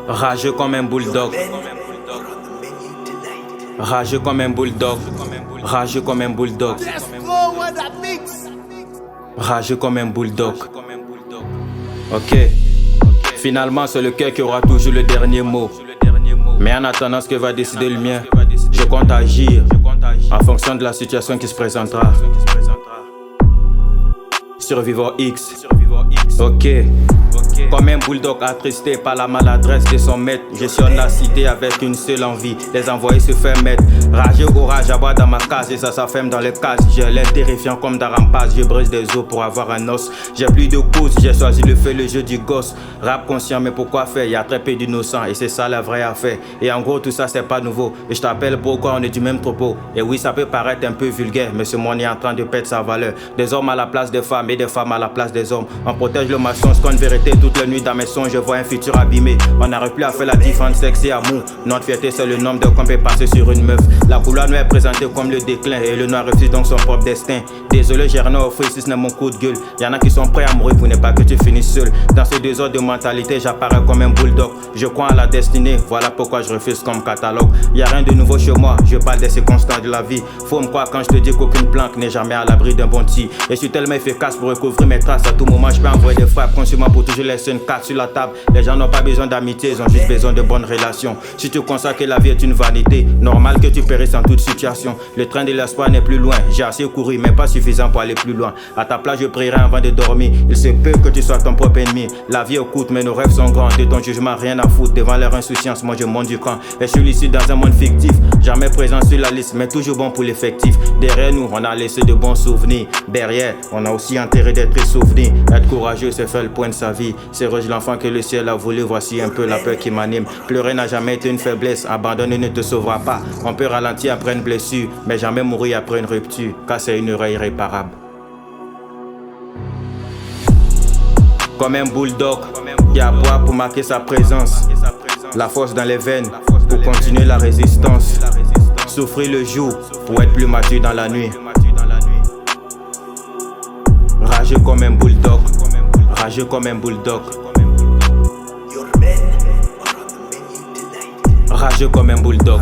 Rageux comme un bulldog. Rageux comme un bulldog. Rageux comme un bulldog. Rageux comme un bulldog. Ok. Finalement, c'est le cœur qui aura toujours le dernier mot. Mais en attendant ce que va décider le mien, je compte agir en fonction de la situation qui se présentera. Survivor X. Ok. Comme un bulldog attristé par la maladresse de son maître, je sillonne la cité avec une seule envie, les envoyer se faire mettre. Rageux orage à boire dans ma case et ça s'affirme dans les cases. J'ai l'air terrifiant comme Darampas, je brise des os pour avoir un os. J'ai plus de cause, j'ai choisi le fait, le jeu du gosse. Rap conscient, mais pourquoi faire? Y'a très peu d'innocents et c'est ça la vraie affaire. Et en gros tout ça c'est pas nouveau, et je t'appelle pourquoi on est du même troupeau. Et oui ça peut paraître un peu vulgaire, mais ce monde est en train de perdre sa valeur. Des hommes à la place des femmes et des femmes à la place des hommes. On protège le mensonge comme vérité. Toute la nuit dans mes songes, je vois un futur abîmé. On n'arrive plus à faire la différence sexe et amour. Notre fierté c'est le nombre de qu'on peut passer sur une meuf. La couleur noire est présentée comme le déclin et le noir refuse donc son propre destin. Désolé j'ai rien à offrir si ce n'est mon coup de gueule. Y'en a qui sont prêts à mourir pour ne pas que tu finisses seul. Dans ce désordre de mentalité j'apparais comme un bulldog. Je crois à la destinée, voilà pourquoi je refuse comme catalogue. Y'a rien de nouveau chez moi, je parle des circonstances de la vie. Faut me croire quand je te dis qu'aucune planque n'est jamais à l'abri d'un bon tir. Et je suis tellement efficace pour recouvrir mes traces. À tout moment je peux envoyer des frappes consciemment pour toujours laisser une carte sur la table. Les gens n'ont pas besoin d'amitié, ils ont juste besoin de bonnes relations. Si tu constates que la vie est une vanité, normal que tu périsses en toute situation. Le train de l'espoir n'est plus loin, j'ai assez couru mais pas suffisant pour aller plus loin. À ta place je prierai avant de dormir. Il se peut que tu sois ton propre ennemi. La vie est courte mais nos rêves sont grands. De ton jugement rien à foutre, devant leur insouciance moi je monte du camp. Et je suis ici dans un monde fictif, jamais présent sur la liste mais toujours bon pour l'effectif. Derrière nous on a laissé de bons souvenirs. Derrière on a aussi intérêt d'être souvenu. Être courageux c'est faire le point de sa vie. C'est l'enfant que le ciel a voulu, voici un peu la peur qui m'anime. Pleurer n'a jamais été une faiblesse, abandonner ne te sauvera pas. On peut ralentir après une blessure, mais jamais mourir après une rupture, car c'est une erreur irréparable. Comme un bulldog qui aboie pour marquer sa présence, la force dans les veines pour continuer la résistance. Souffrir le jour pour être plus mature dans la nuit. Rageux comme un bulldog, rageux comme un bulldog. Rageux comme un bulldog.